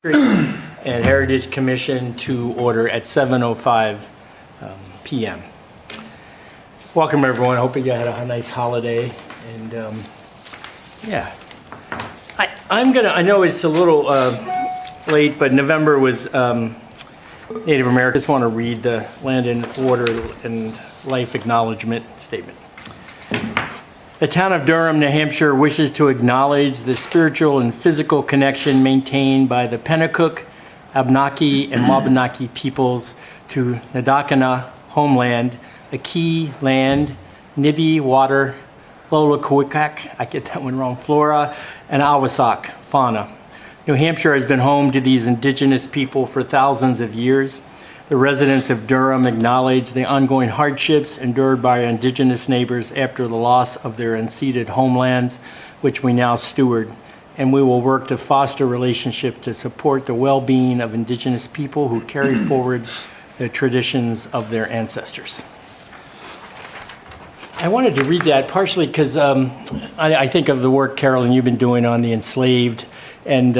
and Heritage Commission to order at 7:05 p.m. Welcome, everyone. I hope you had a nice holiday. And yeah, I know it's a little late, but November was Native American. I just want to read the Land and Water and Life Acknowledgement Statement. The town of Durham, New Hampshire wishes to acknowledge the spiritual and physical connection maintained by the Pennacook, Abenaki, and Wabanaki peoples to Nadakana homeland, a key land, Nibi water, Lolakuikak, I get that one wrong, flora, and Awasak, fauna. New Hampshire has been home to these indigenous people for thousands of years. The residents of Durham acknowledge the ongoing hardships endured by our indigenous neighbors after the loss of their unceded homelands, which we now steward, and we will work to foster relationships to support the well-being of indigenous people who carry forward the traditions of their ancestors. I wanted to read that partially because I think of the work, Carolyn, you've been doing on the enslaved, and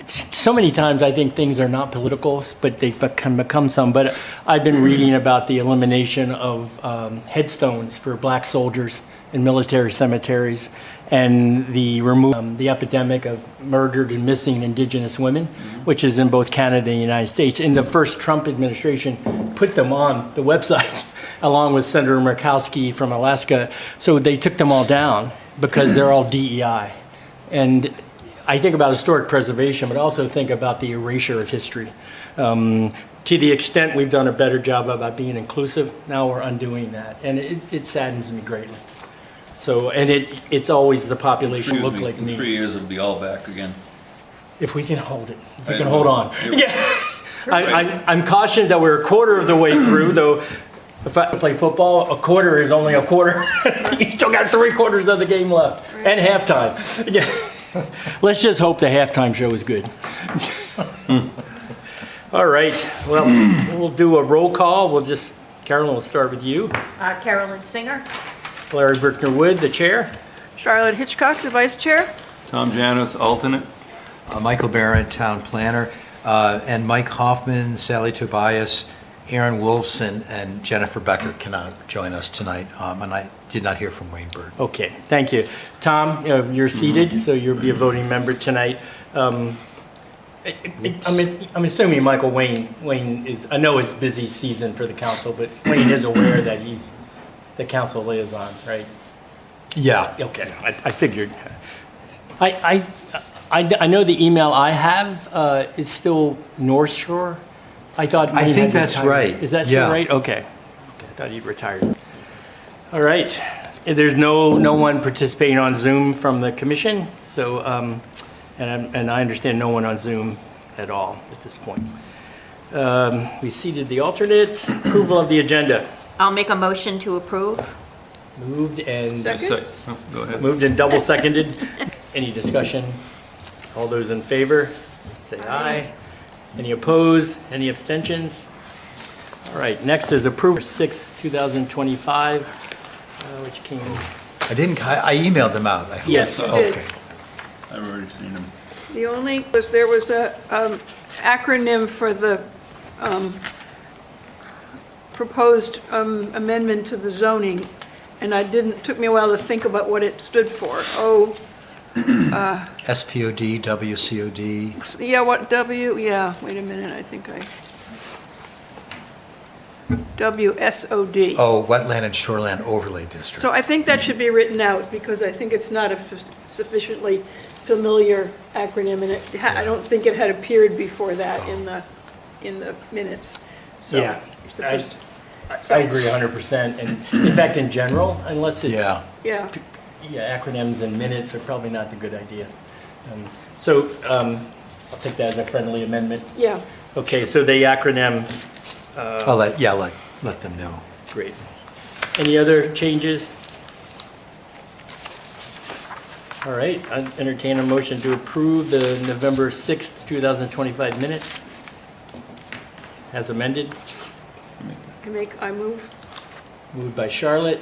so many times I think things are not political, but they can become some. But I've been reading about the elimination of headstones for black soldiers in military cemeteries, and the epidemic of murdered and missing indigenous women, which is in both Canada and the United States. And the first Trump administration put them on the website, along with Senator Murkowski from Alaska. So they took them all down because they're all DEI. And I think about historic preservation, but also think about the erasure of history. To the extent we've done a better job about being inclusive, now we're undoing that. And it saddens me greatly. So, and it's always the population look like me. In 3 years, it'll be all back again. If we can hold it, if we can hold on. Yeah. I'm cautioned that we're a quarter of the way through, though. If I play football, a quarter is only a quarter. You still got 3/4 of the game left, and halftime. Yeah. Let's just hope the halftime show is good. All right. Well, we'll do a roll call. Carolyn, we'll start with you. Carolyn Singer. Larry Brickner-Wood, the chair. Charlotte Hitchcock, the vice chair. Tom Janos, alternate. Michael Barrett, town planner, and Mike Hoffman, Sally Tobias, Aaron Wolfson, and Jennifer Becker cannot join us tonight, and I did not hear from Wayne Bird. Okay, thank you. Tom, you're seated, so you'll be a voting member tonight. I'm assuming Michael Wayne is, I know it's busy season for the council, but Wayne is aware that he's the council liaison, right? Yeah. Okay, I figured. I know the email I have is still North Shore. I think that's right. Is that still right? Okay. I thought he'd retired. All right. There's no one participating on Zoom from the commission. So, and I understand no one on Zoom at all at this point. We seated the alternates. Approval of the agenda. I'll make a motion to approve. Moved and Second. Go ahead. moved and double seconded. Any discussion? All those in favor, say aye. Any opposed? Any abstentions? All right, next is approval 6, 2025, which came. I emailed them out. Yes. Okay. I've already seen him. The only was there was a acronym for the proposed amendment to the zoning, and took me a while to think about what it stood for. SPOD, WCOD. Yeah, what W? Yeah, wait a minute, I think WSOD. Oh, Wetland and Shoreland Overlay District. So I think that should be written out because I think it's not a sufficiently familiar acronym, and I don't think it had appeared before that in the minutes. So Yeah, it's the first- I agree 100%. And in fact, in general, unless it's Yeah. acronyms and minutes are probably not the good idea. I'll take that as a friendly amendment. Yeah. Okay, so the acronym. I'll let them know. Great. Any other changes? All right, I entertain a motion to approve the November 6th, 2025 minutes as amended. I move. Moved by Charlotte,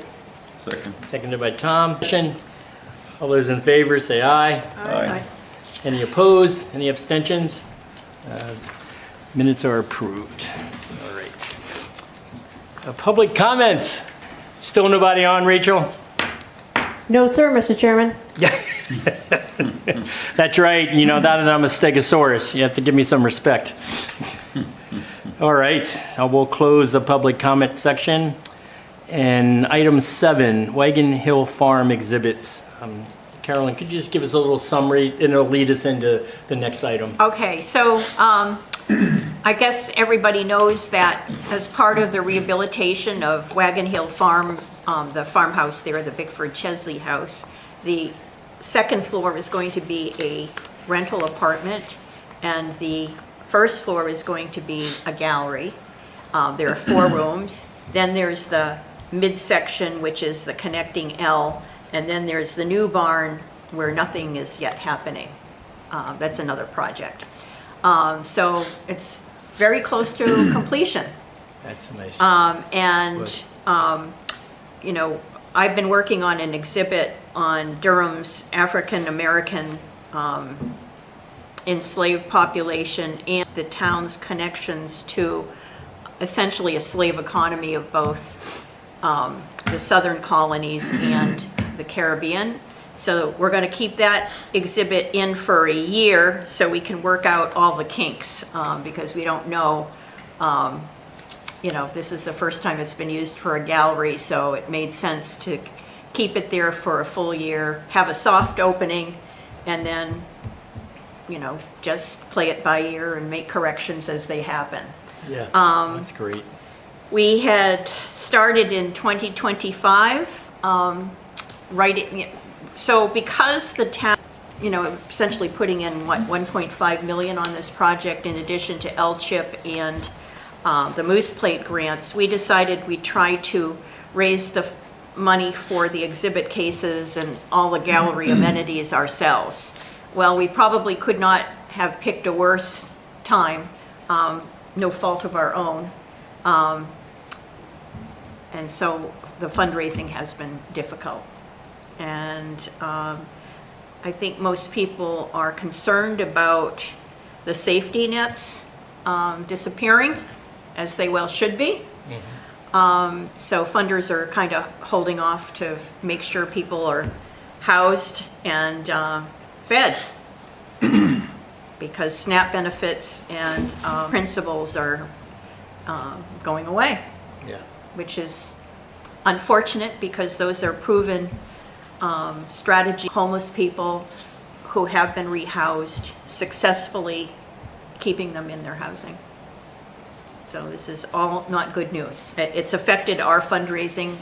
Second. seconded by Tom. All those in favor, say aye. Aye. Any opposed? Any abstentions? Minutes are approved. All right. Public comments. Still nobody on, Rachel? No, sir, Mr. Chairman. That's right. You know, now that I'm a stegosaurus, you have to give me some respect. All right, I will close the public comment section. And item 7, Wagon Hill Farm exhibits. Carolyn, could you just give us a little summary, and it'll lead us into the next item? Okay, so I guess everybody knows that as part of the rehabilitation of Wagon Hill Farm, the farmhouse there, the Bickford Chesley House, the second floor is going to be a rental apartment, and the first floor is going to be a gallery. There are 4 rooms. Then there's the midsection, which is the connecting L, and then there's the new barn where nothing is yet happening. That's another project. So it's very close to completion. That's nice. You know, I've been working on an exhibit on Durham's African American enslaved population and the town's connections to essentially a slave economy of both the southern colonies and the Caribbean. So we're going to keep that exhibit in for a year so we can work out all the kinks, because we don't know, you know, this is the first time it's been used for a gallery, so it made sense to keep it there for a full year, have a soft opening, and then, you know, just play it by ear and make corrections as they happen. Yeah, that's great. We had started in 2025, so because the town, you know, essentially putting in, what, 1.5 million on this project in addition to L-CHIP and the Moose Plate grants, we decided we'd try to raise the money for the exhibit cases and all the gallery amenities ourselves. Well, we probably could not have picked a worse time, no fault of our own. And so the fundraising has been difficult. And I think most people are concerned about the safety nets disappearing, as they well should be. So funders are kind of holding off to make sure people are housed and fed, because SNAP benefits and principals are going away, Yeah. which is unfortunate because those are proven strategy. Homeless people who have been rehoused, successfully keeping them in their housing. So this is all not good news. It's affected our fundraising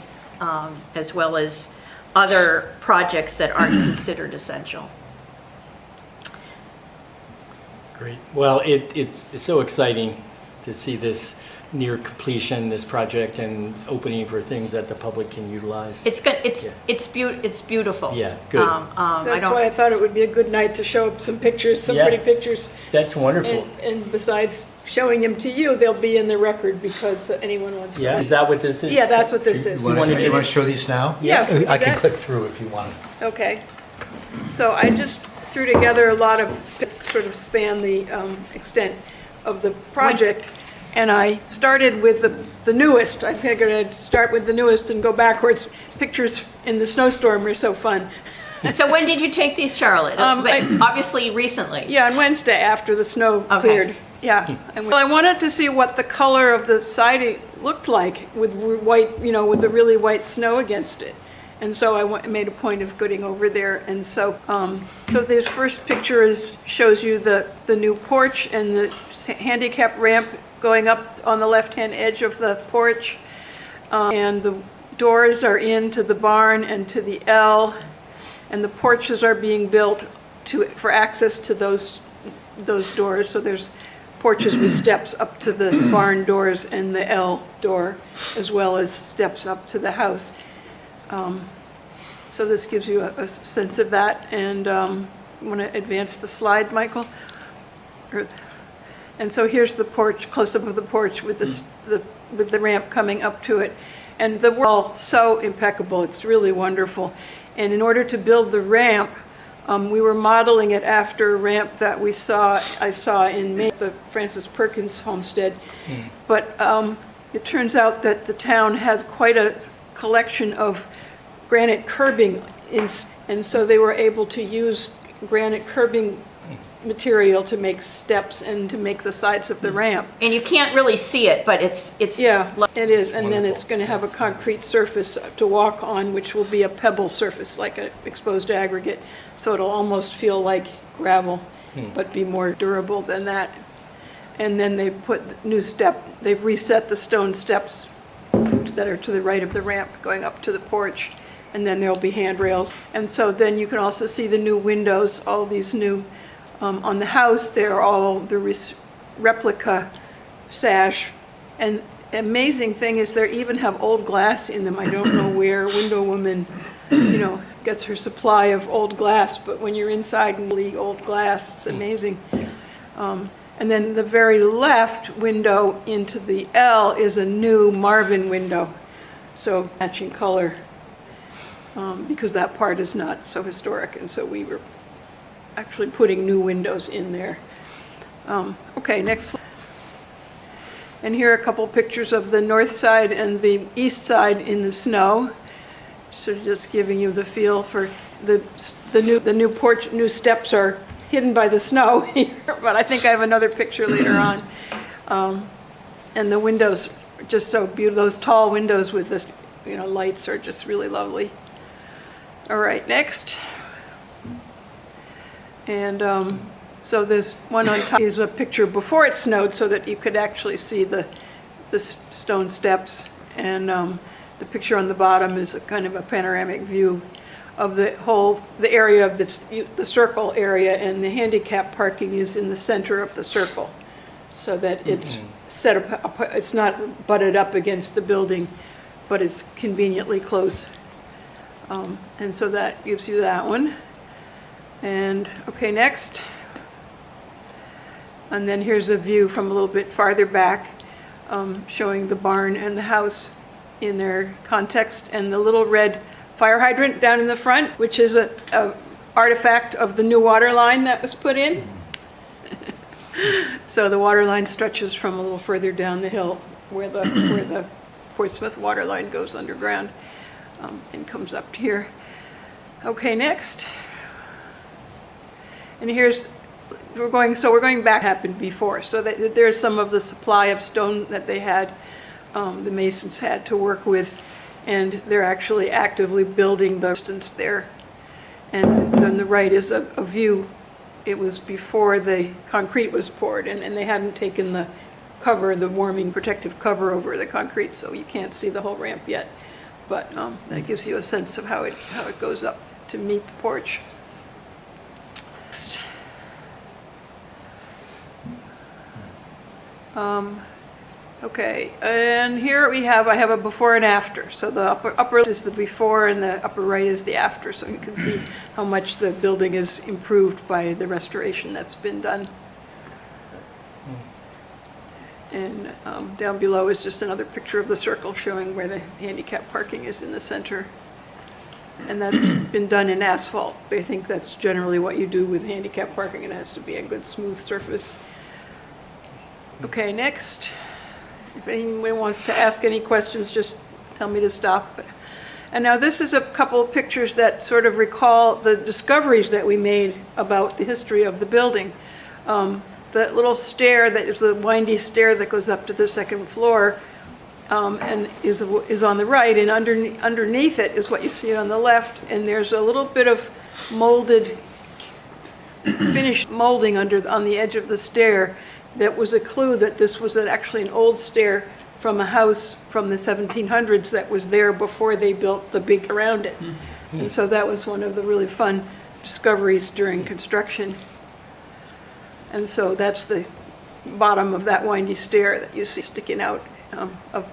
as well as other projects that aren't considered essential. Great. Well, it's so exciting to see this near completion, this project, and opening for things that the public can utilize. It's good. It's Yeah. it's beautiful. Yeah, good. That's why I thought it would be a good night to show some pictures, some Yeah. pretty pictures. That's wonderful. And besides showing them to you, they'll be in the record because anyone wants to. Yeah, is that what this is? Yeah, that's what this is. You want to show these now? Yeah. I can that- click through if you want. Okay. So I just threw together a lot of, sort of span the extent of the project. And I started with the newest. I figured I'd start with the newest and go backwards. Pictures in the snowstorm are so fun. So when did you take these, Charlotte? Obviously recently. Yeah, on Wednesday after the snow Okay. cleared. Yeah. Well, I wanted to see what the color of the siding looked like with white, you know, with the really white snow against it. And so I made a point of getting over there. And so, so this first picture shows you the new porch and the handicap ramp going up on the left-hand edge of the porch. And the doors are into the barn and to the L. And the porches are being built for access to those doors. So there's porches with steps up to the barn doors and the L door, as well as steps up to the house. So this gives you a sense of that. And want to advance the slide, Michael? And so here's the porch, close-up of the porch with the ramp coming up to it. And the wall, so impeccable, it's really wonderful. And in order to build the ramp, we were modeling it after a ramp that I saw in Maine, the Francis Perkins homestead. But it turns out that the town has quite a collection of granite curbing, and so they were able to use granite curbing material to make steps and to make the sides of the ramp. And you can't really see it, but it's. Yeah, it is, and then it's going to have a concrete surface to walk on, which will be a pebble surface, like an exposed aggregate, so it'll almost feel like gravel, but be more durable than that. And then they've put they've reset the stone steps that are to the right of the ramp going up to the porch, and then there'll be handrails. And so then you can also see the new windows, all these new, on the house, they're all the replica sash. And the amazing thing is they even have old glass in them. I don't know where window woman, gets her supply of old glass, but when you're inside and see old glass, it's amazing. And then the very left window into the L is a new Marvin window, so matching color, because that part is not so historic, and so we were actually putting new windows in there. Okay, next slide. And here are a couple pictures of the north side and the east side in the snow. So just giving you the feel for the new porch, new steps are hidden by the snow here, but I think I have another picture later on. And the windows are just so beautiful. Those tall windows with this, lights are just really lovely. All right, next. And so this one on top is a picture before it snowed, so that you could actually see the stone steps. And the picture on the bottom is a kind of a panoramic view of the area of the circle area, and the handicap parking is in the center of the circle, so that it's set up, it's not butted up against the building, but it's conveniently close. And so that gives you that one. And okay, next. And then here's a view from a little bit farther back, showing the barn and the house in their context, and the little red fire hydrant down in the front, which is a artifact of the new water line that was put in. So the water line stretches from a little further down the hill where the Portsmouth water line goes underground, and comes up to here. Okay, next. And we're going back, happened before, so that there's some of the supply of stone that they had, the masons had to work with, and they're actually actively building the distance there. And on the right is a view. It was before the concrete was poured, and they hadn't taken the cover, the warming protective cover over the concrete, so you can't see the whole ramp yet. But that gives you a sense of how it goes up to meet the porch. Okay, and here I have a before and after. So the upper is the before and the upper right is the after. So you can see how much the building is improved by the restoration that's been done. And down below is just another picture of the circle showing where the handicap parking is in the center. And that's been done in asphalt. I think that's generally what you do with handicap parking. It has to be a good smooth surface. Okay, next. If anyone wants to ask any questions, just tell me to stop. And now this is a couple of pictures that sort of recall the discoveries that we made about the history of the building. That little stair that is the windy stair that goes up to the second floor, and is on the right, and underneath it is what you see on the left, and there's a little bit of molded, finished molding on the edge of the stair. That was a clue that this was actually an old stair from a house from the 1700s that was there before they built the big around it. And so that was one of the really fun discoveries during construction. And so that's the bottom of that windy stair that you see sticking out of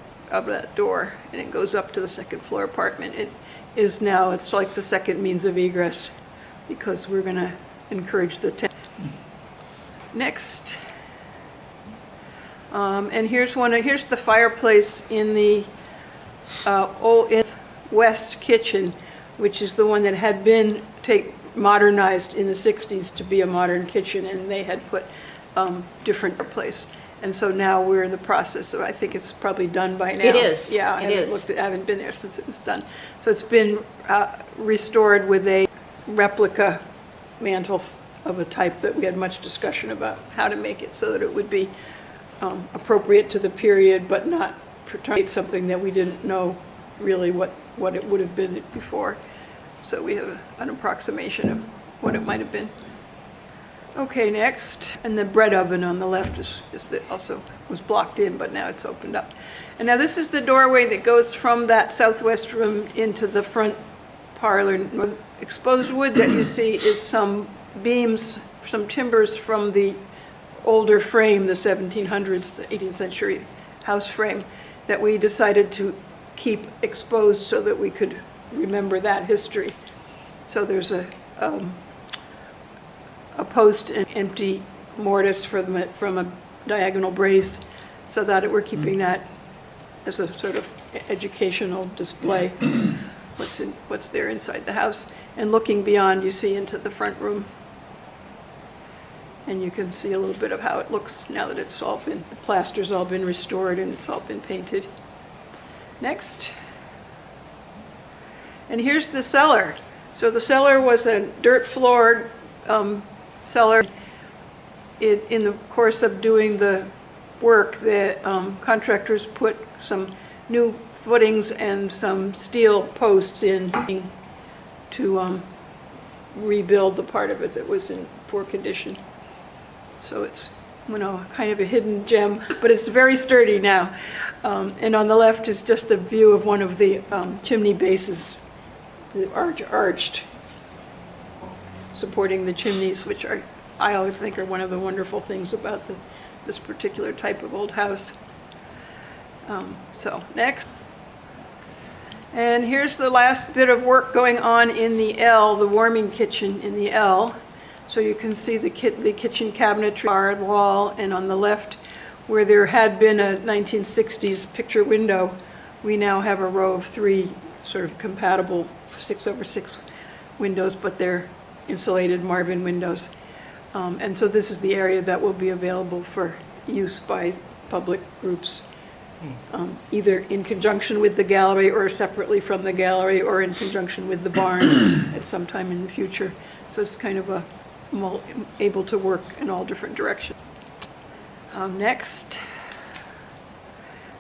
that door, and it goes up to the second floor apartment. It is now, it's like the second means of egress, because we're going to encourage the tenant. Next. And here's the fireplace in the old west kitchen. which is the one that had been modernized in the 60s to be a modern kitchen, and they had put different place. And so now we're in the process of, I think it's probably done by now. It is. Yeah, I It haven't is. looked I haven't been there since it was done. So it's been restored with a replica mantle of a type that we had much discussion about how to make it so that it would be appropriate to the period, but not portray something that we didn't know really what it would have been before. So we have an approximation of what it might have been. Okay, next, and the bread oven on the left also was blocked in, but now it's opened up. And now this is the doorway that goes from that southwest room into the front parlor. Exposed wood that you see is some beams, some timbers from the older frame, the 1700s, the 18th century house frame, that we decided to keep exposed so that we could remember that history. So there's a post and empty mortise from a diagonal brace, so that we're keeping that as a sort of educational display, what's there inside the house. And looking beyond, you see into the front room. And you can see a little bit of how it looks now that the plaster's all been restored and it's all been painted. Next. And here's the cellar. So the cellar was a dirt-floored cellar. In the course of doing the work, the contractors put some new footings and some steel posts in to rebuild the part of it that was in poor condition. So it's, kind of a hidden gem, but it's very sturdy now. And on the left is just the view of one of the chimney bases, the arched, supporting the chimneys, which I always think are one of the wonderful things about this particular type of old house. So next. And here's the last bit of work going on in the L, the warming kitchen in the L. So you can see the kitchen cabinetry on the wall, and on the left, where there had been a 1960s picture window, we now have a row of 3 sort of compatible 6/6 windows, but they're insulated Marvin windows. And so this is the area that will be available for use by public groups, either in conjunction with the gallery or separately from the gallery or in conjunction with the barn at some time in the future. So it's kind of able to work in all different directions. Next.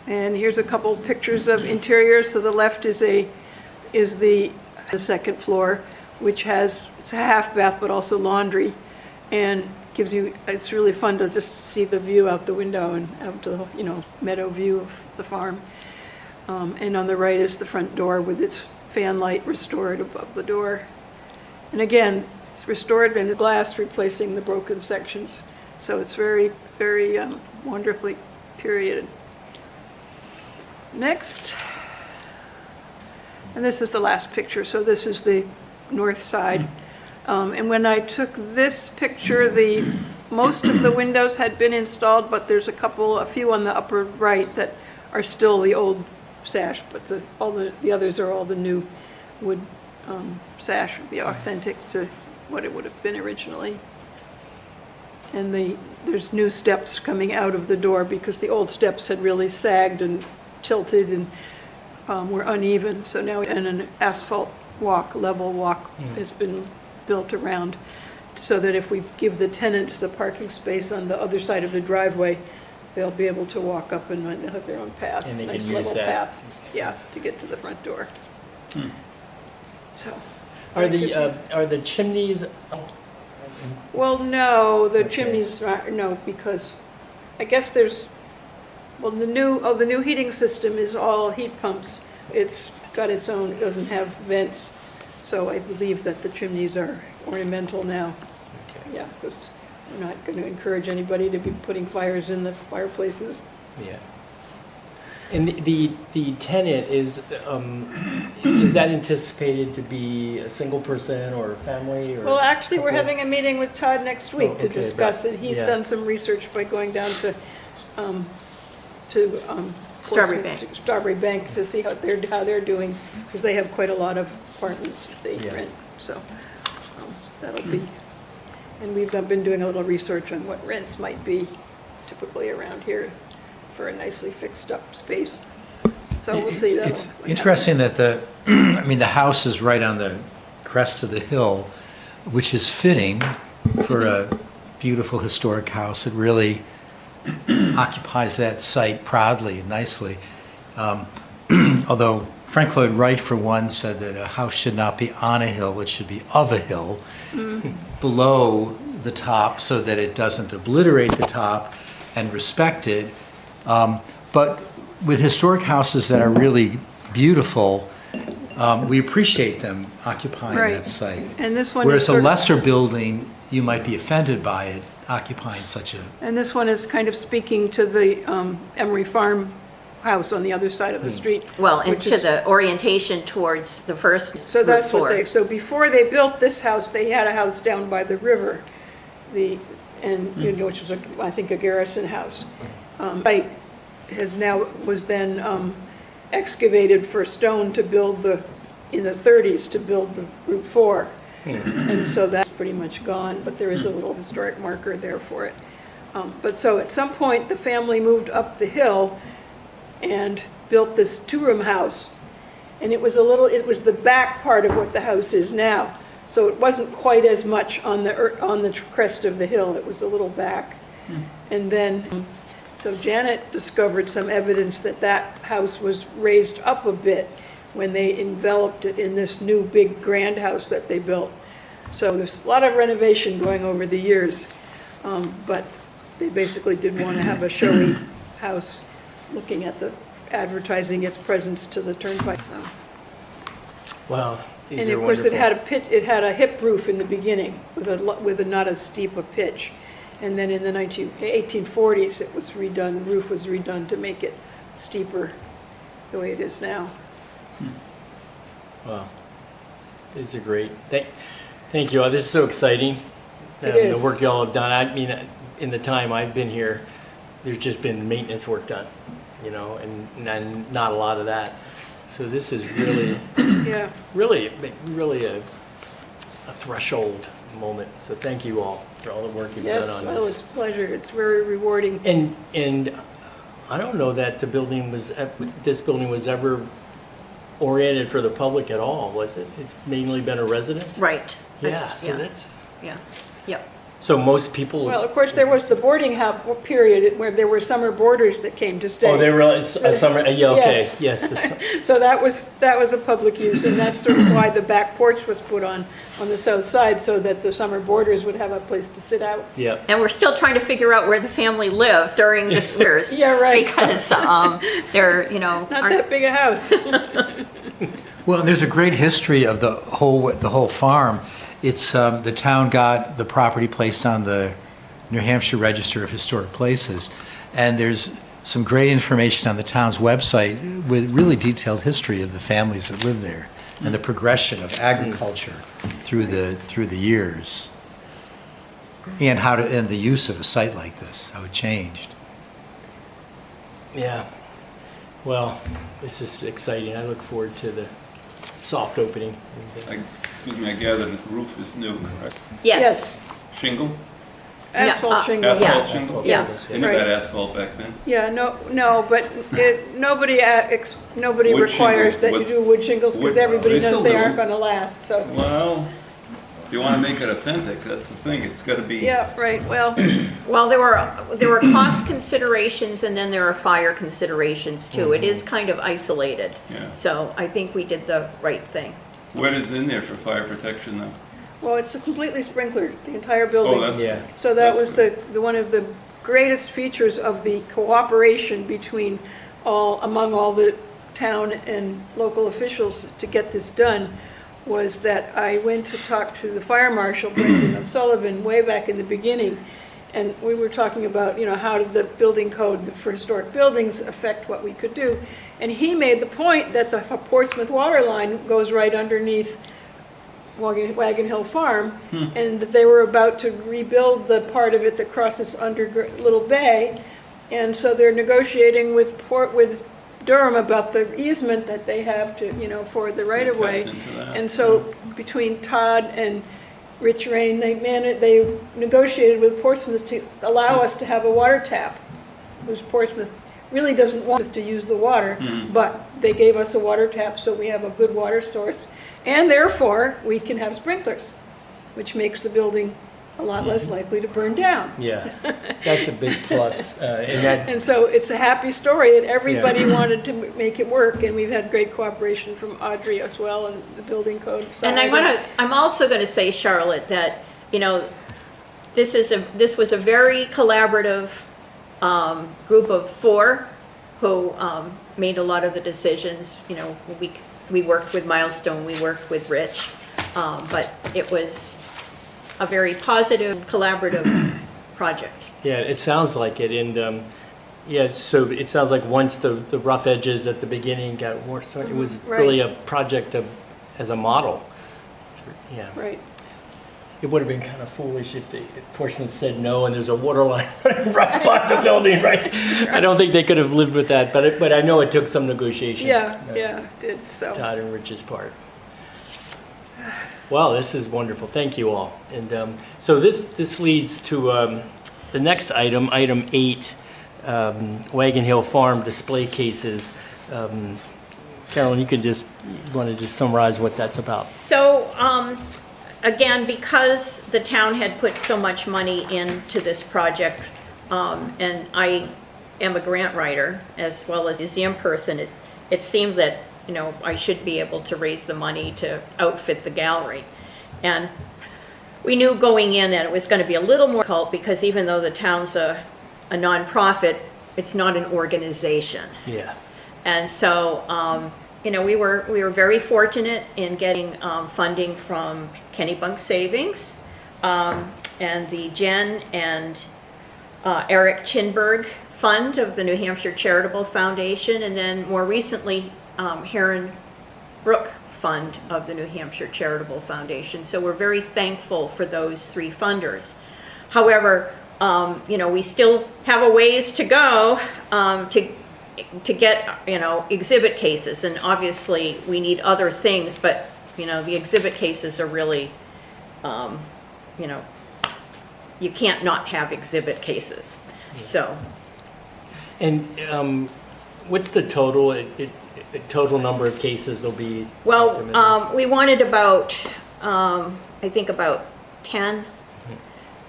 And here's a couple pictures of interiors. So the left is the second floor, which it's a half bath but also laundry, and it's really fun to just see the view out the window and out to the meadow view of the farm. And on the right is the front door with its fan light restored above the door. And again, it's restored in glass, replacing the broken sections. So it's very, very wonderfully period. Next. And this is the last picture. So this is the north side. And when I took this picture, most of the windows had been installed, but there's a few on the upper right that are still the old sash, but the others are all the new wood sash, the authentic to what it would have been originally. And there's new steps coming out of the door because the old steps had really sagged and tilted and were uneven. So now an asphalt level walk has been built around, so that if we give the tenants the parking space on the other side of the driveway, they'll be able to walk up and have their own path. And they can nice use level that. path, yeah, to get to the front door. So. Are the chimneys? Well, no, the Okay. chimneys, no, because I guess the new heating system is all heat pumps. It's got its own, it doesn't have vents, so I believe that the chimneys are ornamental now. Okay. Yeah, because we're not going to encourage anybody to be putting fires in the fireplaces. Yeah. And the tenant is that anticipated to be a single person or a family or? Well, actually, we're couple? having a meeting with Todd next week to okay, discuss it. He's yeah. done some research by going down to Strawberry Portsmouth, Bank. Strawberry Bank to see how they're doing, because they have quite a lot of apartments they Yeah. rent, so that'll be, and we've been doing a little research on what rents might be typically around here for a nicely fixed-up space. So we'll see. It's interesting that I mean, the house is right on the crest of the hill, which is fitting for a beautiful historic house. It really occupies that site proudly and nicely. Although Frank Lloyd Wright, for one, said that a house should not be on a hill, it should be of a hill, below the top, so that it doesn't obliterate the top and respect it. But with historic houses that are really beautiful, we appreciate them occupying Right. that site. And this one is Whereas a sort of- lesser building, you might be offended by it occupying such a, And this one is kind of speaking to the Emery Farm house on the other side of the street. Well, and which to is- the orientation towards the first So that's Route what 4. they, so before they built this house, they had a house down by the river, which was, I think, a garrison house. Site was then excavated for stone to build in the 30s, to build the Route 4. And so that's pretty much gone, but there is a little historic marker there for it. But so at some point, the family moved up the hill and built this two-room house. And it was the back part of what the house is now. So it wasn't quite as much on the crest of the hill, it was a little back. And then, so Janet discovered some evidence that that house was raised up a bit when they enveloped it in this new big grand house that they built. So there's a lot of renovation going over the years, but they basically did want to have a showy house looking at advertising its presence to the turnpike. So. Wow, these And are of course, wonderful. it had a hip roof in the beginning with a not as steep a pitch. And then in the 1840s, it was redone, the roof was redone to make it steeper the way it is now. Wow, these are great. Thank you all. This is so exciting. It is. The work y'all have done. I mean, in the time I've been here, there's just been maintenance work done, and not a lot of that. So this is really, Yeah, really a threshold moment. So thank you all for all the work you've done yes, on well, it's this. a pleasure, it's very rewarding. And I don't know that this building was ever oriented for the public at all, was it? It's mainly been a residence? Right. Yeah, That's- so that's, Yeah, yep. so most people. Well, of course, there was the boarding house period where there were summer boarders that came to stay. Oh, they were a summer, yeah, okay, yes. So that was a public use, and that's sort of why the back porch was put on the south side, so that the summer boarders would have a place to sit out. Yeah, And we're still trying to figure out where the family lived during this years. Yeah, right. Because they're, Not aren't- that big a house. well, there's a great history of the whole farm. It's, the town got the property placed on the New Hampshire Register of Historic Places, and there's some great information on the town's website with really detailed history of the families that live there and the progression of agriculture through the years, and the use of a site like this, how it changed. yeah. Well, this is exciting. I look forward to the soft opening. Excuse me, I gather the roof is new, correct? Yes, Shingle? Asphalt shingles. Asphalt Yeah. shingle? Yes. They never Right. had asphalt back then? Yeah, no, but nobody Wood requires shingles, that you wood- do wood shingles, because wood- everybody they knows still they do. aren't gonna last, so. Well, if you want to make it authentic, that's the thing, it's got to be. Yeah, right, well, well, there were cost considerations and then there are fire considerations too. It is kind of isolated. Yeah. So I think we did the right thing. What is in there for fire protection though? well, it's completely sprinklered, the entire Oh, building. that's. Yeah. So that that's was good. one of the greatest features of the cooperation among all the town and local officials to get this done, was that I went to talk to the fire marshal, Brendan O'Sullivan, way back in the beginning, and we were talking about, how did the building code for historic buildings affect what we could do? And he made the point that the Portsmouth water line goes right underneath Wagon Hill Farm, and that they were about to rebuild the part of it that crosses under Little Bay, and so they're negotiating with Durham about the easement that they have to, you know, for the right-of-way. tapped into that. And so between Todd and Rich Rain, they negotiated with Portsmouth to allow us to have a water tap, because Portsmouth really doesn't want us to use the water, but they gave us a water tap, so we have a good water source. And therefore, we can have sprinklers, which makes the building a lot less likely to burn down. Yeah, that's a big plus. And that, And so it's a happy story, and everybody wanted to make it work, and we've had great cooperation from Audrey as well, and the building code side. And I'm also going to say, Charlotte, that, you know, this was a very collaborative group of 4 who made a lot of the decisions. You know, we worked with Milestone, we worked with Rich, but it was a very positive, collaborative project. yeah, it sounds like it. And yeah, so it sounds like once the rough edges at the beginning got worse, so it was Right. really a project as a model. Yeah. Right. It would have been kind of foolish if Portsmouth said no and there's a water line running right by the building, right? I don't think they could have lived with that, but I know it took some negotiation. Yeah, yeah, it did, so. Todd and Rich's part. Wow, this is wonderful. Thank you all. And so this leads to the next item, item 8, Wagon Hill Farm display cases. Carolyn, you want to just summarize what that's about? So, again, because the town had put so much money into this project, and I am a grant writer as well as museum person, it seemed that, you know, I should be able to raise the money to outfit the gallery. And we knew going in that it was going to be a little more difficult, because even though the town's a nonprofit, it's not an organization. Yeah. And so, you know, we were very fortunate in getting funding from Kennybunk Savings, and the Jen and Eric Chinberg Fund of the New Hampshire Charitable Foundation, and then more recently, Heron Brook Fund of the New Hampshire Charitable Foundation. So we're very thankful for those 3 funders. However, you know, we still have a ways to go to get, you know, exhibit cases, and obviously we need other things, but, you know, the exhibit cases are really, you know, you can't not have exhibit cases, so. And what's the total, total number of cases there'll be? Well, we wanted about, I think about 10,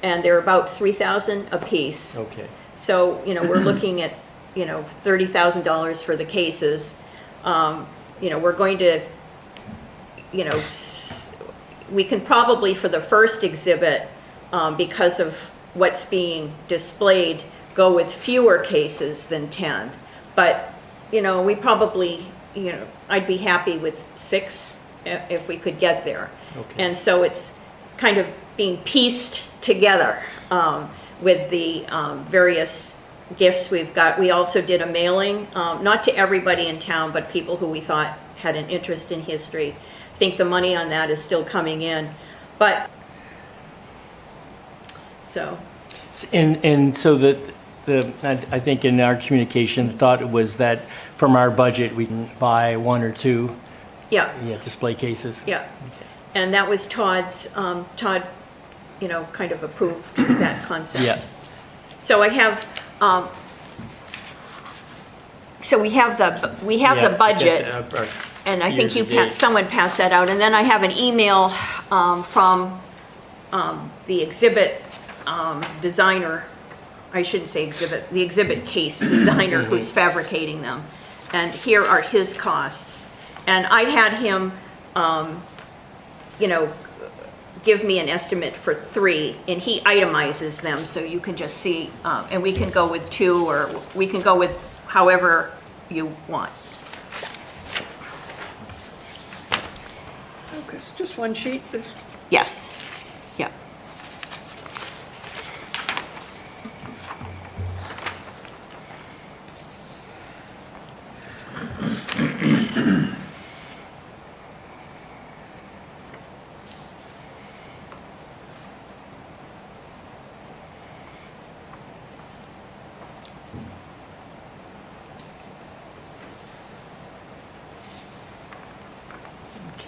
and they're about 3,000 apiece. Okay. So, you know, we're looking at, you know, $30,000 for the cases. You know, we're going to, you know, we can probably, for the first exhibit, because of what's being displayed, go with fewer cases than 10. But, you know, we probably, you know, I'd be happy with 6 if we could get there. Okay. And so it's kind of being pieced together with the various gifts we've got. We also did a mailing, not to everybody in town, but people who we thought had an interest in history. I think the money on that is still coming in, but so. And so I think in our communication, the thought was that from our budget, we can buy 1 or 2 Yeah, display cases. yeah. And that was Todd's, Todd, you know, kind of approved that concept. Yeah. So I have, so we have the budget. And I think someone passed that out. And then I have an email from the exhibit designer, I shouldn't say exhibit, the exhibit case designer who's fabricating them. And here are his costs. And I had him, you know, give me an estimate for 3, and he itemizes them, so you can just see, and we can go with 2, or we can go with however you want. Okay, it's just one sheet, this, Yes, yeah.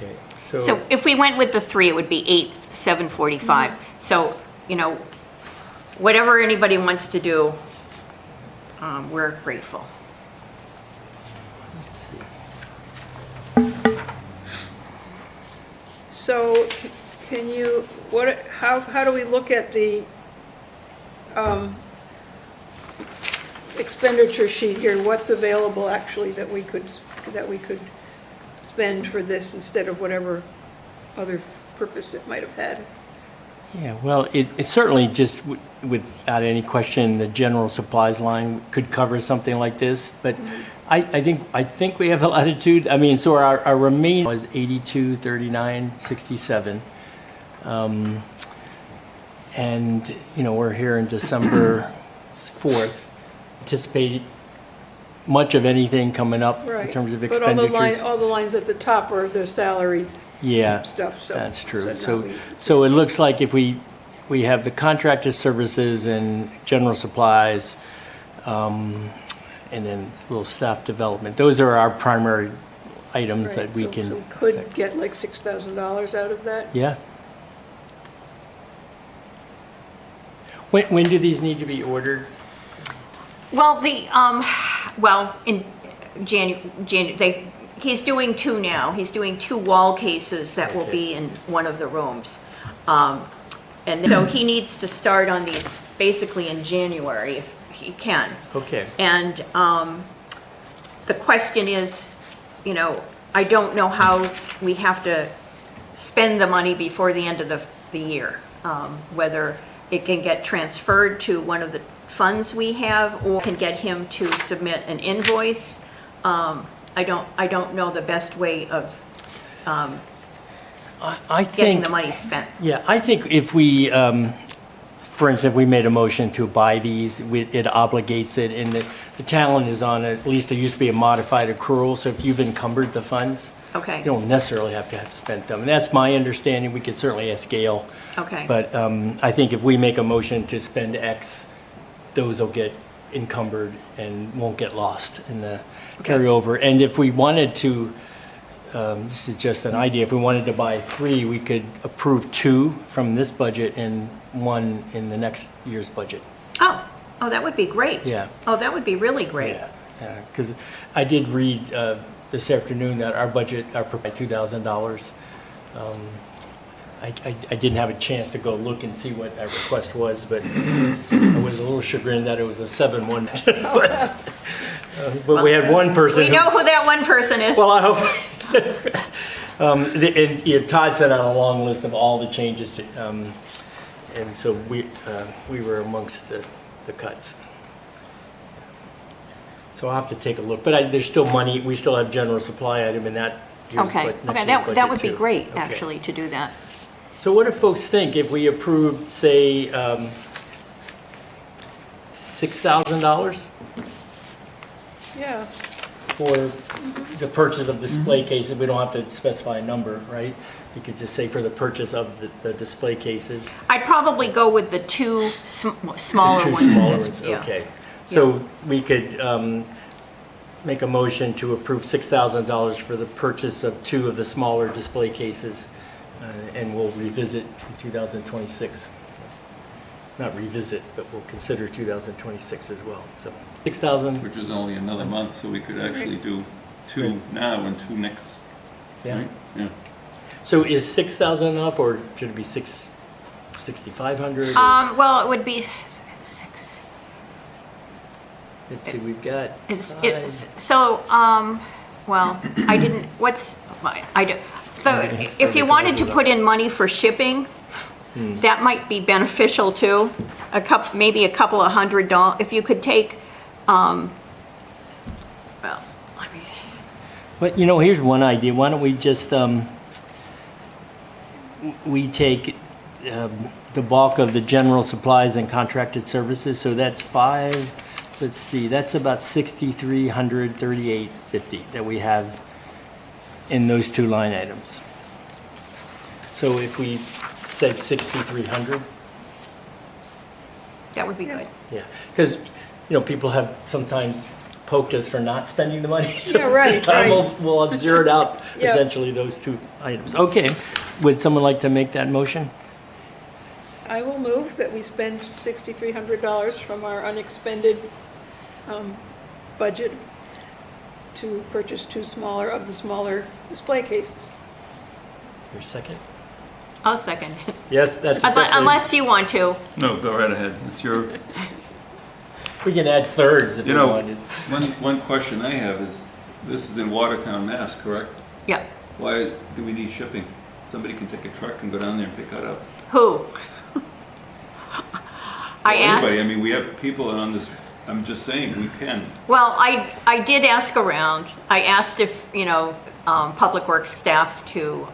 Okay, So if we went with the 3, it would be 8,745. So, whatever anybody wants to do, we're grateful. let's see. So can you, how do we look at the expenditure sheet here? What's available actually that we could spend for this instead of whatever other purpose it might have had? Yeah, well, it certainly just, without any question, the general supplies line could cover something like this, but I think we have the latitude. I mean, so our remaining was 82, 39, 67. And, we're here in December 4th, anticipate much of anything coming up in Right. terms of But all expenditures. all the lines at the top are the salaries Yeah, stuff, so. that's true. now So, we- so it looks like if we have the contracted services and general supplies, and then a little staff development, those are our primary items Right, that we so can. we could affect. get like $6,000 out of that? Yeah. When do these need to be ordered? Well, in January, he's doing 2 now. He's doing 2 wall cases that will be in one of the rooms. And so he needs to start on these basically in January if he can. Okay. And the question is, I don't know how we have to spend the money before the end of the year. Whether it can get transferred to one of the funds we have or can get him to submit an invoice. I don't know the best way of I getting think, the money spent. yeah, I think if we, for instance, we made a motion to buy these, it obligates it, and the talent is on, at least there used to be a modified accrual, so if you've encumbered the funds, Okay. you don't necessarily have to have spent them. And that's my understanding. We could certainly ask Gail. Okay. But I think if we make a motion to spend X, those will get encumbered and won't get lost in the carryover. And if we wanted to, this is just an idea, if we wanted to buy 3, we could approve 2 from this budget and 1 in the next year's budget. Oh, that would be great. Yeah. Oh, that would be really great. Yeah, because I did read this afternoon that our budget, our $2,000. I didn't have a chance to go look and see what that request was, but I was a little chagrined that it was a 7-1. But we had one person. We know who that one person is. Well, I hope. And Todd sent out a long list of all the changes, and so we were amongst the cuts. So I'll have to take a look, but there's still money, we still have general supply item in that year's Okay, next okay, year's that budget would be too. great, Okay. actually, to do that. So what do folks think if we approved, say, $6,000 Yeah, for the purchase of display cases? We don't have to specify a number, right? You could just say for the purchase of the display cases. I'd probably go with the 2 smaller Two ones. smaller ones, Yeah. okay. So we could make a motion to approve $6,000 for the purchase of 2 of the smaller display cases, and we'll revisit in 2026. Not revisit, but we'll consider 2026 as well. So 6,000, Which is only another month, so we could actually do 2 now and 2 next, yeah. right? Yeah. So is 6,000 enough, or should it be 6,500? Well, it would be 6. Let's see, we've got It's so, well, I didn't, if you wanted to put in money for shipping, that might be beneficial too. Maybe a couple of $100, if you could take, well, let me see. But, here's one idea. Why don't we just, we take the bulk of the general supplies and contracted services, so that's 5, let's see, that's about $6,338.50 that we have in those 2 line items. So if we said 6,300, That would be good. yeah, because, people have sometimes poked us for not spending the money. So Yeah, right, this time right. we'll have zeroed out Yeah. essentially those two items. Okay, would someone like to make that motion? I will move that we spend $6,300 from our unexpended budget to purchase two of the smaller display cases. Your second? I'll second it. Yes, that's definitely. Unless you want to. No, go right ahead. It's your, We can add thirds if you we know, wanted. one question I have is, this is in Watertown, Mass, correct? Yeah. Why do we need shipping? Somebody can take a truck and go down there and pick that up. Who? I Well, asked. anybody, I mean, we have people on this, I'm just saying, we can. Well, I did ask around. I asked if, Public Works staff to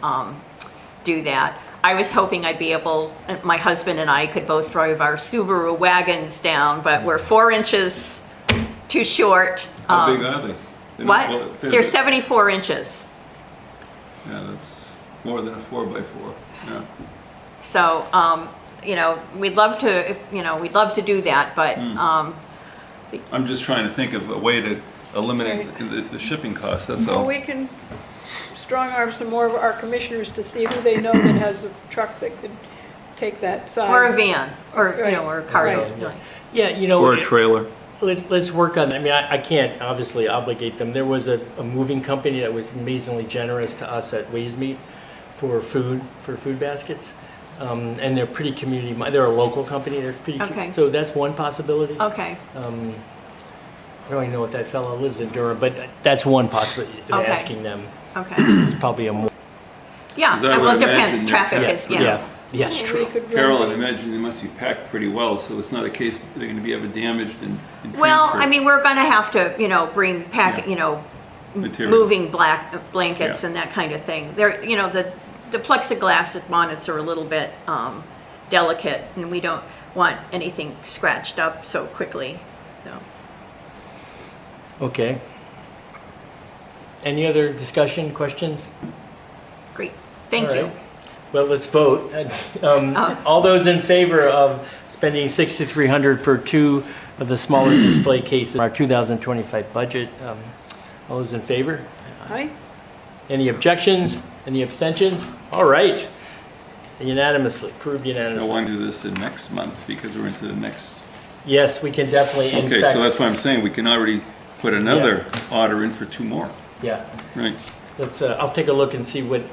do that. I was hoping I'd be able, my husband and I could both drive our Subaru wagons down, but we're 4 inches too short. How big are they? They're not- well, What? They're 74 inches. Yeah, that's more than a 4x4, yeah. So, we'd love to do that, but, I'm just trying to think of a way to eliminate the shipping costs, that's Well, all. we can strong arm some more of our commissioners to see who they know that has a truck that could take that size. or a van, or, Right. or a cargo. Right. Yeah, Or a trailer. let's work on, I mean, I can't obviously obligate them. There was a moving company that was amazingly generous to us at Ways Meet for food baskets. And they're pretty community, they're a local company, they're pretty, Okay. so that's one possibility. Okay, I don't even know what that fellow lives in Durham, but that's one possibility, of Okay. asking them. okay. It's probably a more, Yeah, Is that well, what it I depends, imagine? traffic yeah, is, yeah, yes, We true. could Carol, I rent imagine they must be packed pretty well, so it's not a case they're gonna be ever damaged and Well, transferred I mean, we're gonna have to, bring Yeah. material. moving blankets Yeah. and that kind of thing. There, the plexiglass bonnets are a little bit delicate, and we don't want anything scratched up so quickly, so. Okay. Any other discussion, questions? Great, thank All you. right. Well, let's vote. All those in favor of spending $6,300 for two of the smaller display cases in our 2025 budget, all those in favor? Aye. Any objections? Any abstentions? All right. Unanimously, approved I unanimously. want to do this in next month because we're into the next, Yes, we can definitely, in okay, fact. so that's why I'm saying we can already put another order in for 2 more, Yeah, right? let's, I'll take a look and see what,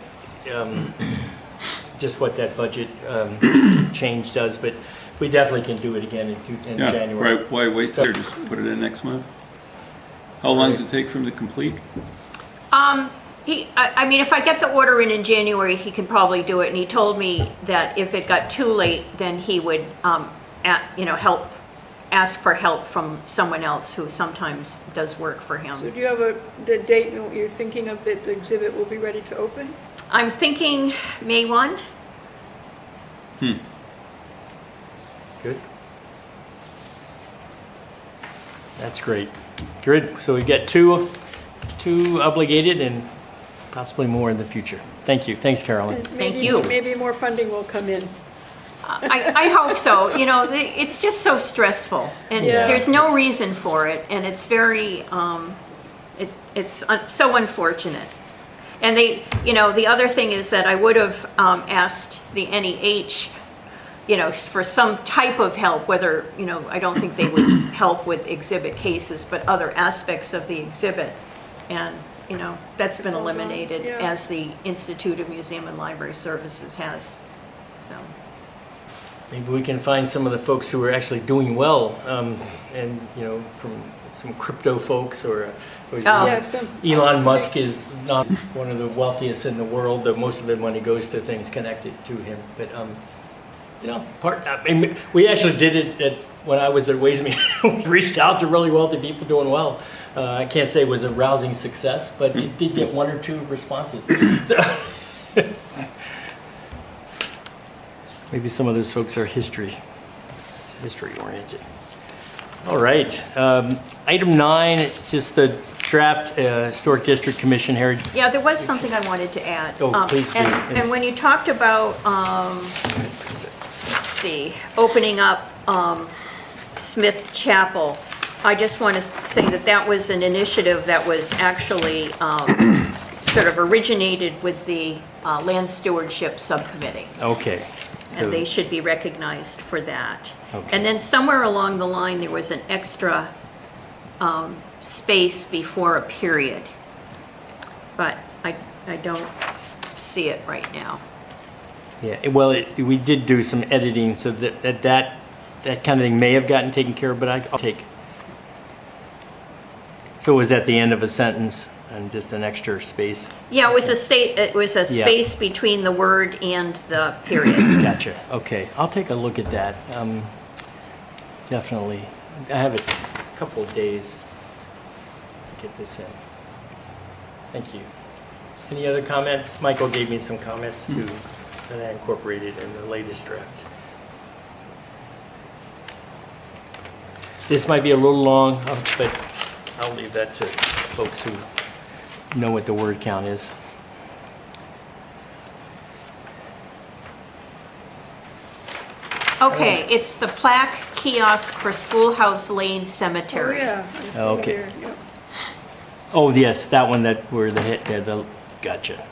just what that budget change does, but we definitely can do it again in Yeah, January. right, why wait there, just put it in next month? How long does it take for him to complete? I mean, if I get the order in January, he can probably do it, and he told me that if it got too late, then he would, ask for help from someone else who sometimes does work for So him. do you have the date you're thinking of that the exhibit will be ready to open? I'm thinking May 1? Good. That's great. Good, so we get two obligated and possibly more in the future. Thank you, thanks Carolyn. And Thank maybe- you. Maybe more funding will come in. I hope so. It's just so stressful, and Yeah. there's no reason for it, and it's very, it's so unfortunate. And the other thing is that I would have asked the NEH, for some type of help, whether, I don't think they would help with exhibit cases, but other aspects of the exhibit. And, that's been It's all gone, eliminated yeah. as the Institute of Museum and Library Services has, so. Maybe we can find some of the folks who are actually doing well, and, from some crypto folks or Oh. Yeah, some, Elon Musk is not one of the wealthiest in the world, though most of the money goes to things connected to him. But, we actually did it when I was at Ways Meet. We reached out to really wealthy people doing well. I can't say it was a rousing success, but it did get 1 or 2 responses. So maybe some of those folks are history oriented. All right. Item 9, it's just the draft Historic District Commission heritage. Yeah, there was something I wanted to add. Oh, please do. And when you talked about, let's see, opening up Smith Chapel, I just want to say that that was an initiative that was actually sort of originated with the Land Stewardship Subcommittee, Okay. and So, they should be recognized for that. Okay. And then somewhere along the line, there was an extra space before a period, but I don't see it right now. yeah, well, we did do some editing, so that kind of thing may have gotten taken care of, but I'll take. So it was at the end of a sentence and just an extra space? Yeah, it was a Yeah. space between the word and the period. Gotcha, okay, I'll take a look at that. Definitely. I have a couple of days to get this in. Thank you. Any other comments? Michael gave me some comments too that I incorporated in the latest draft. This might be a little long, but I'll leave that to folks who know what the word count is. Okay, it's the plaque kiosk for Schoolhouse Lane Oh, Cemetery. yeah. I see Okay. there, yep. Oh, yes, that one that where the hit there, gotcha.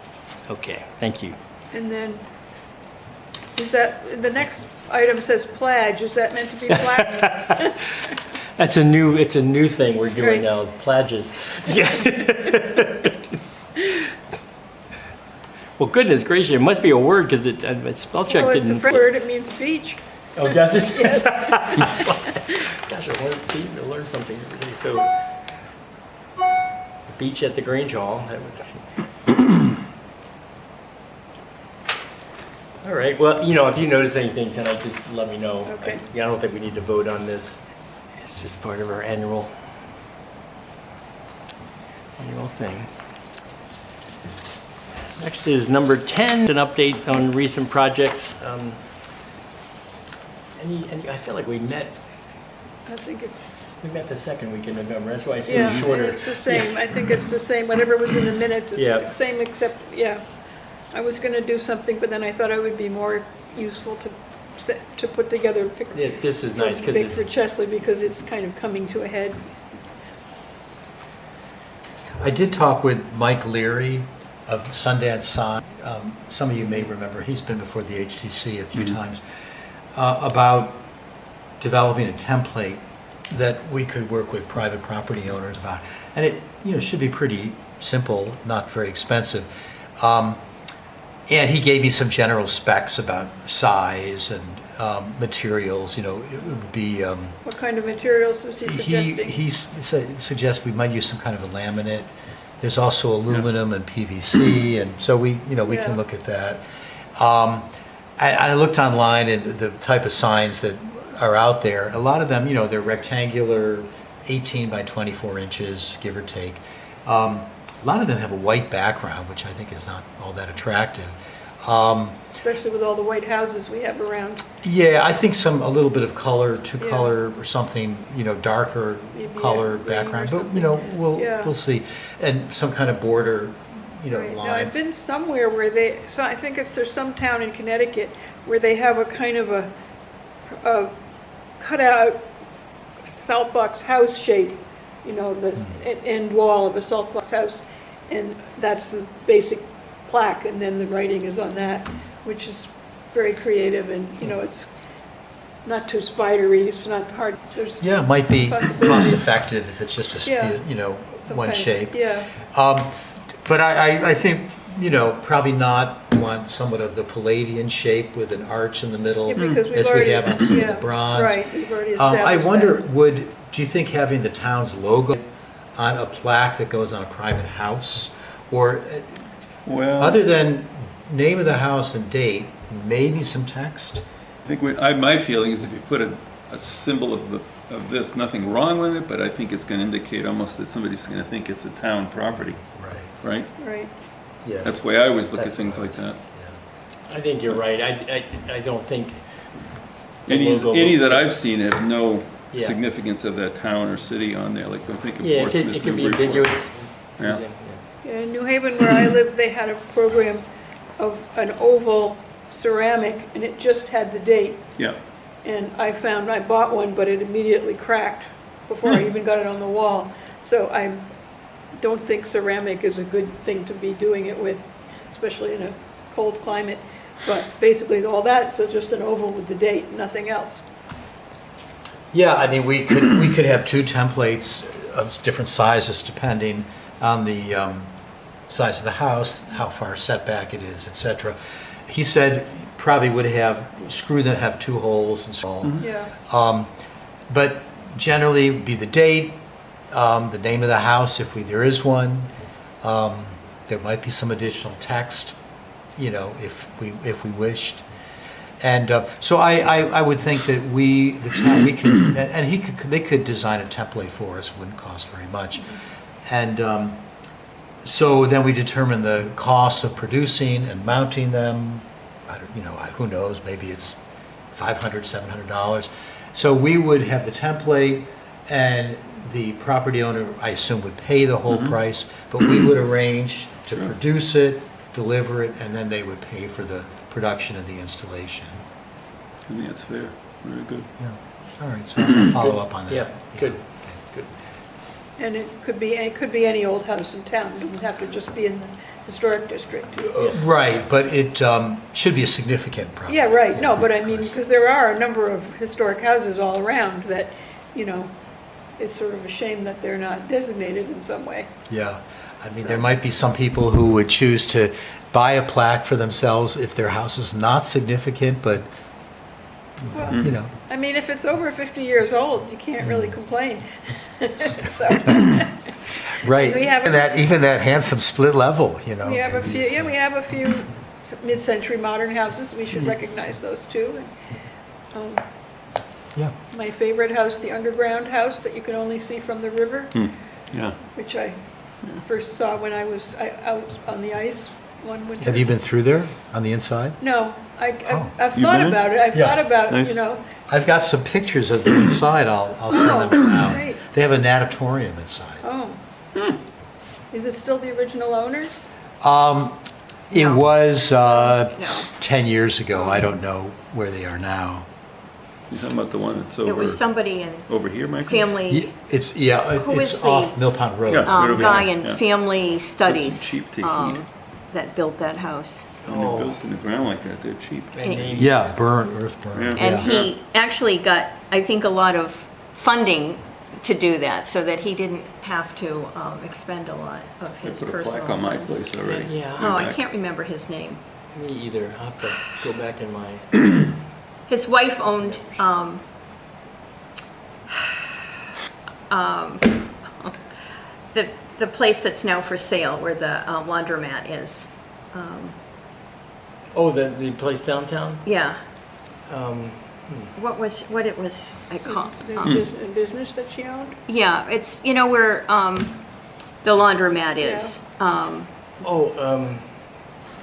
Okay, thank you. And then, is that, the next item says pledge, is that meant to be flag? It's a new thing we're doing Right. now, is pledges. Well, goodness gracious, it must be a word, because spell check Well, it's a didn't. French word, it means beach. Oh, does it? Yes. Gosh, I learned something every day, so. Beach at the Grange Hall, that was. All right, well, if you notice anything tonight, just let me know. Okay. I don't think we need to vote on this. It's just part of our annual thing. Next is number 10, an update on recent projects. I feel like we met I think it's, the second week in November, that's why I feel yeah, and shorter. it's the same, I think it's the same, whatever was in the minutes, Yeah. it's the same except, yeah. I was gonna do something, but then I thought it would be more useful to put together a picture. Yeah, this is nice, because Big for it's, Chesley, because it's kind of coming to a head. I did talk with Mike Leary of Sundance Sign. Some of you may remember, he's been before the HTC a few times, about developing a template that we could work with private property owners about. And it should be pretty simple, not very expensive. And he gave me some general specs about size and materials. It would be. What kind of materials was he suggesting? He suggests we might use some kind of a laminate. There's also aluminum and PVC, and so we Yeah. can look at that. I looked online and the type of signs that are out there. A lot of them, they're rectangular, 18 by 24 inches, give or take. A lot of them have a white background, which I think is not all that attractive. Especially with all the white houses we have around. Yeah, I think a little bit of color, two Yeah. color or something, darker Maybe color a green background. or But something. we'll Yeah. we'll see, and some kind of border, Right. Now, line. I've been somewhere where so I think there's some town in Connecticut where they have a kind of a cutout salt box house shape, the end wall of a salt box house, and that's the basic plaque, and then the writing is on that, which is very creative, and, it's not too spidery, it's not hard, there's Yeah, it might be Possibilities. cost effective if it's just Yeah. one some kind of- shape. Yeah, But I think, probably not want somewhat of the Palladian shape with an arch in the middle, yeah, because we've as we already. have on some of the Yeah, bronze. Right, we've already I established wonder, that. do you think having the town's logo on a plaque that goes on a private house, or Well, other than name of the house and date, maybe some text? I think my feeling is if you put a symbol of this, nothing wrong with it, but I think it's going to indicate almost that somebody's going to think it's a town property, Right. right? Right. Yeah. That's the way I always look at That's things what I like was- that. I think you're right. I don't think. the Any logo- that I've seen have no Yeah. significance of that town or city on there, like I think of Yeah, Portsmouth. it could be Newburyport. ambiguous. Yeah. confusing, Yeah, in New Haven, where I lived, they had a program of an oval ceramic, and it just had the date. Yeah, And I bought one, but it immediately cracked before I even got it on the wall. So I don't think ceramic is a good thing to be doing it with, especially in a cold climate. But basically all that, so just an oval with the date, nothing else. Yeah, I mean, we could have two templates of different sizes depending on the size of the house, how far setback it is, et cetera. He said probably would have, screw that have two holes and so on. Yeah. But generally be the date, the name of the house there is one. There might be some additional text, if we wished. And so I would think that the town, we could, and they could design a template for us, wouldn't cost very much. And so then we determine the cost of producing and mounting them. Who knows, maybe it's $500, $700. So we would have the template, and the property owner, I assume, would pay the whole price, but we would arrange to produce it, deliver it, and then they would pay for the production and the installation. I think that's fair. Very good. Yeah. All right, so I'll follow up on that. Yeah, good, good. And it could be any old house in town. It doesn't have to just be in the historic district. Right, but it should be a significant property. Yeah, right. No, but I of mean, course. because there are a number of historic houses all around that, it's sort of a shame that they're not designated in some way. Yeah, I mean, So- there might be some people who would choose to buy a plaque for themselves if their house is not significant, but, Well, I mean, if it's over 50 years old, you can't really complain. So, right, We have- even that handsome split level, we have a maybe few, it's, yeah, we have a few mid-century modern houses. We should recognize those too. yeah. My favorite house, the underground house that you can only see from the river, Yeah. which I first saw when I was out on the ice one winter. Have you been through there on the inside? No, Oh. I've You've thought been in? about it. I've Yeah. thought about, Nice. I've got some pictures of the inside, I'll send them Oh, out. great. They have a natatorium inside. Oh. Is it still the original owner? It No. was No. 10 years ago, I don't know where they are now. You're talking about the one that's It was somebody in over here, Michael? family, It's Who is it's the- off Mill Pond Road. Yeah. Right over guy here, in yeah. family studies cheap to that built that house. When they're built in the ground like that, they're cheap. And names. Yeah, earth burn. Yeah. And he actually got, I think, a lot of funding to do that, so that he didn't have to expend a lot of I his put a personal plaque on my funds. place already. Yeah. Oh, I can't remember his name. Me either. I'll have to go back in my, His wife owned, the place that's now for sale, where the laundromat is. the place downtown? Yeah, Um, what it was, I call, The business that she owned? yeah, it's, where the laundromat is.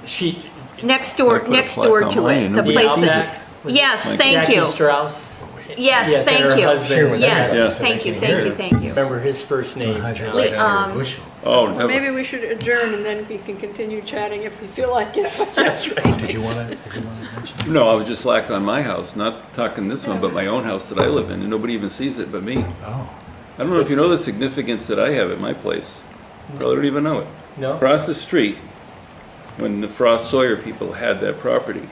she, Next I door, put a next plaque door on to mine it, and the nobody place sees that. Was it Yes, like thank Jackie you. Strauss? Yes, and thank her you. husband. Yes, Yeah. thank you, I remember his first name. Hide your now. light under a bushel. Oh, Well, never. maybe we should adjourn and then we can continue chatting if we feel like it. That's right. Did you want to mention? No, I was just plaque on my house, not talking this one, but my own house that I live in, and nobody even sees it but me. Oh, I don't know if you know the significance that I have at my place. Probably don't even know it. No? Across the street, when the Frost Sawyer people had that property,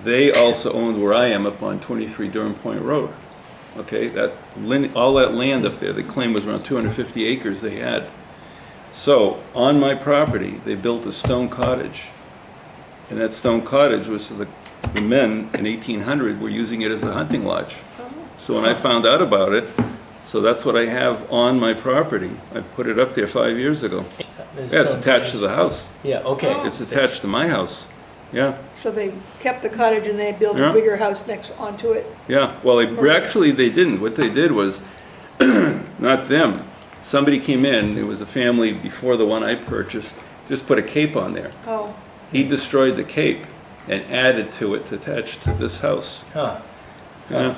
they also owned where I am up on 23 Durham Point Road. Okay, all that land up there, they claim was around 250 acres they had. So, on my property, they built a stone cottage. And that stone cottage was, the men in 1800 were using it as a hunting lodge. So when I found out about it, so that's what I have on my property. I put it up there 5 years ago. There's Yeah, it's some- attached to the house. Yeah, okay. It's attached to my house. Yeah, So they kept the cottage and they built a Yeah. bigger house next onto it. yeah. Well, actually, they didn't. What they did was, not them. Somebody came in, it was a family before the one I purchased, just put a cape on there. Oh, He destroyed the cape and added to it to attach to this house. Huh. Yeah.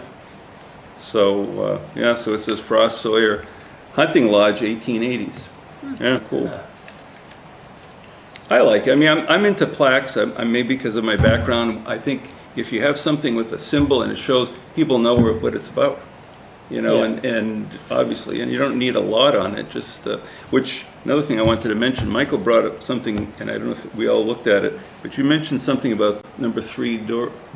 So, so it says Frost Sawyer Hunting Lodge, 1880s. Yeah, cool. I like it. I mean, I'm into plaques. I'm maybe because of my background. I think if you have something with a symbol and it shows, people know what it's about. you know, Yeah. and obviously, and you don't need a lot on it, just, which, another thing I wanted to mention, Michael brought up something, and I don't know if we all looked at it, but you mentioned something about number 3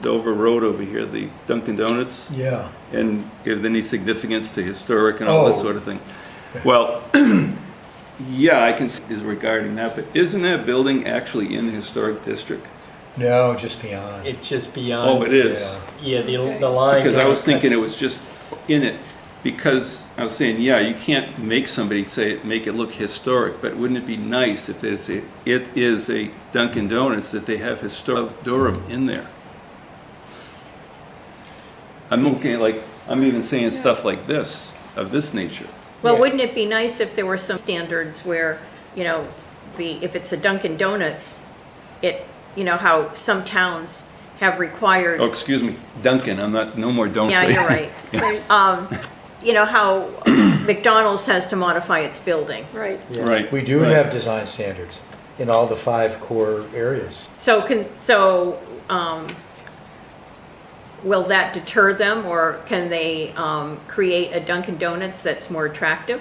Dover Road over here, the Dunkin' Donuts, Yeah. and give any significance to historic and all this Oh. sort of thing. Well, yeah, I can see is regarding that, but isn't that building actually in the historic district? No, just beyond. It's just beyond. Oh, it is. Yeah, the line. Because I kinda was thinking it cuts- was just in it, because I was saying, yeah, you can't make somebody say, make it look historic, but wouldn't it be nice if it is a Dunkin' Donuts, that they have historic Durham in there? I'm looking at like, I'm even saying stuff like this, of this nature. Well, Yeah. wouldn't it be nice if there were some standards where, you know, if it's a Dunkin' Donuts, you know, how some towns have required, Oh, excuse me, Dunkin', I'm not, no more don'ts. yeah, you're right. Right, You know, how McDonald's has to modify its building. right. Yeah. Right. We do right. have design standards in all the 5 core areas. Will that deter them, or can they create a Dunkin' Donuts that's more attractive?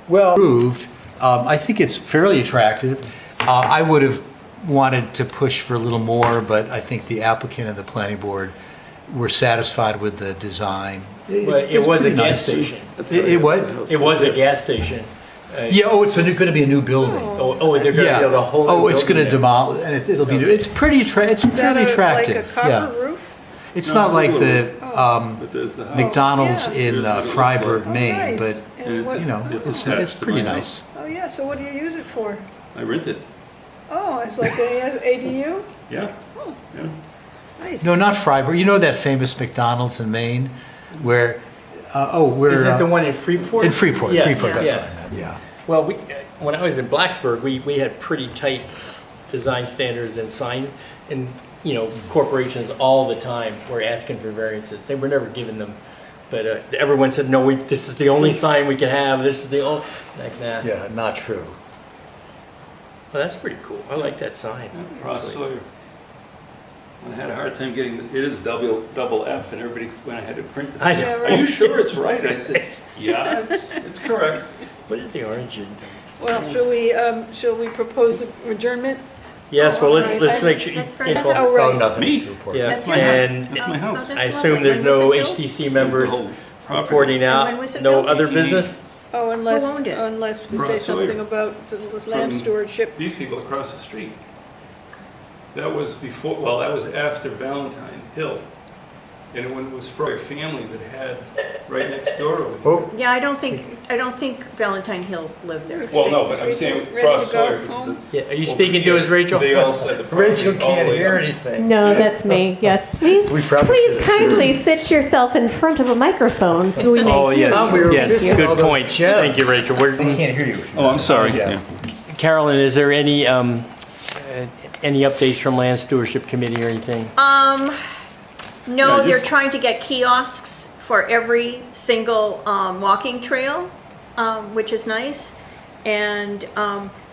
Well, approved. I think it's fairly attractive. I would have wanted to push for a little more, but I think the applicant and the planning board were satisfied with the design. Well, it was a pretty gas nice. station. It what? It was a gas station. Yeah, oh, it's going to be a new building. Oh, they're going to Yeah. build a whole. Oh, new it's going to building there. demolish, and it'll be new. It's pretty, it's Is that fairly attractive. like a Yeah. copper roof? It's No, not like blue the But there's the house. McDonald's yeah. in Here's what it looks Freiburg, like. Maine, Nice. but, And what- you know, It's it's attached to pretty my nice. Oh, yeah, so what do you use it for? I rented. Oh, it's like an ADU? Yeah. Oh. Yeah. Nice. No, not Freiburg. You know that famous McDonald's in Maine where, where. Is it the one in Freeport? In Freeport, Yes, Freeport, that's yeah. what I meant, yeah. Well, when I was in Blacksburg, we had pretty tight design standards and sign, and, you know, corporations all the time were asking for variances. They were never given them. But everyone said, no, this is the only sign we can have, this is the only, like, nah. Yeah, not true. Well, that's pretty cool. I like that sign. Ross Sawyer. I had a hard time getting, it is double F, and everybody, when I had to print it, I said, know. are you sure it's right? I said, yeah, it's correct. What is the orange in? Well, shall we propose adjournment? Yes, well, let's Alright. make sure. That's for yeah, another- Oh, right. Oh, nothing Me? to report. Yeah, That's your and That's my house. I assume there's no HTC members That's the whole property. reporting And out, when was it no built? other business? Oh, unless owned it? to Ross say Sawyer. something about the land From- stewardship. These people across the street. That was before, well, that was after Valentine Hill. And it was for a family that had right next door over there. Oh, Yeah, I don't think Valentine Hill lived there. Well, no, but I'm saying Ready to Frost go Sawyer, home? because it's. Yeah, are you over speaking to here. us, Rachel? They also had the property Rachel all the can't way hear up. anything. No, that's me. Yes, please, We probably please should have kindly sit yourself in front of a microphone so we may Oh, hear yes, you. yes, missing all good those point. gems. Thank you, Rachel. They can't hear you. Oh, I'm sorry. Yeah. Carolyn, is there any updates from Land Stewardship Committee or anything? No, Yeah, they're just- trying to get kiosks for every single walking trail, which is nice. And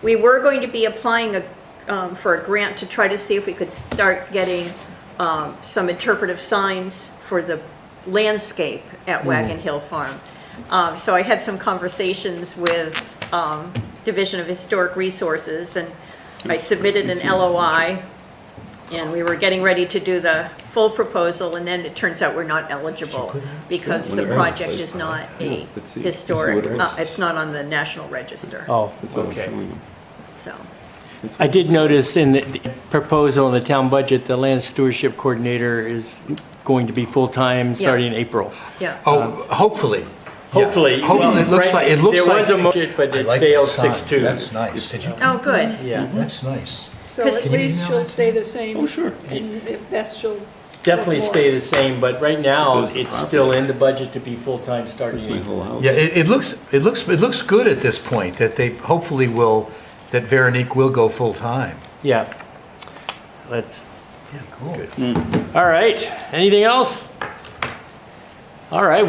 we were going to be applying for a grant to try to see if we could start getting some interpretive signs for the landscape at Wagon Hill Farm. So I had some conversations with Division of Historic Resources, and I submitted an LOI, and we were getting ready to do the full proposal, and then it turns out we're not eligible because the project is not a But see, historic, this is what it is. it's not on the National Register, Oh, That's what I'm okay. showing you. so. I did notice in the proposal in the town budget, the Land Stewardship Coordinator is going to be full-time starting in April. Yeah. Oh, hopefully. Yeah. Hopefully. Hopefully, it looks like, it looks like. There was a motion, but I it like failed that sign. 6-2. That's nice. Did you? Oh, good. Yeah, That's nice. So Chris, at can you least email she'll that to stay me? the same. Oh, sure. And if best, she'll. definitely more. stay the same, but right now, Does the it's property. still in the budget to be full-time starting That's in my April. whole house. Yeah, it looks good at this point, that they hopefully that Veronique will go full-time. Yeah. Let's, Yeah, cool. all right, anything else? All right.